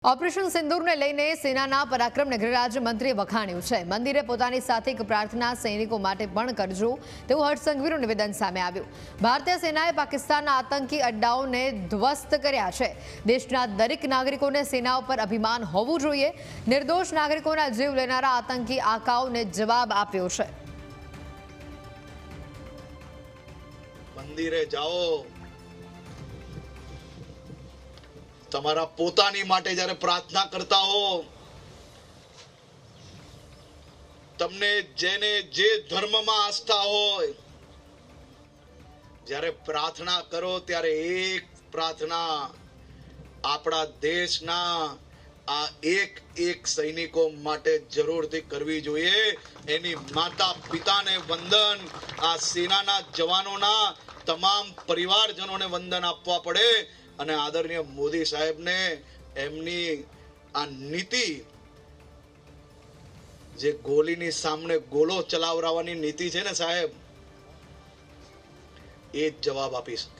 Operation સિંદૂરને લઈને સેનાના પરાક્રમને ગૃહરાજ્યમંત્રીએ વખાણ્યું છે। મંદિરે પોતાની સાથે એક પ્રાર્થના સૈનિકો માટે પણ કરજો તેવું હર્ષસંઘવીનું નિવેદન સામે આવ્યું। ભારતીય સેનાએ પાકિસ્તાનના આતંકી અડ્ડાઓને ધ્વસ્ત કર્યા છે। દેશના દરેક નાગરિકોને સેના ઉપર અભિમાન હોવું જોઈએ। નિર્દોષ નાગરિકોના જીવ લેનારા આતંકી આકાઓને જવાબ આપ્યો છે। મંદિરે જાઓ, તમારા પોતાની માટે જ્યારે પ્રાર્થના કરતા હો, તમને જેને જે ધર્મમાં આસ્થા હોય, જ્યારે પ્રાર્થના કરો ત્યારે એક પ્રાર્થના આપણા દેશના આ એક સૈનિકો માટે જરૂરથી કરવી જોઈએ। એની માતા પિતાને વંદન, આ સેનાના જવાનોના તમામ પરિવારજનોને વંદન આપવા પડે અને આદરણીય મોદી સાહેબને એમની આ નીતિ, જે ગોલીની સામે ગોળો ચલાવવાની નીતિ છે ને સાહેબ, એ જ જવાબ આપી શકે।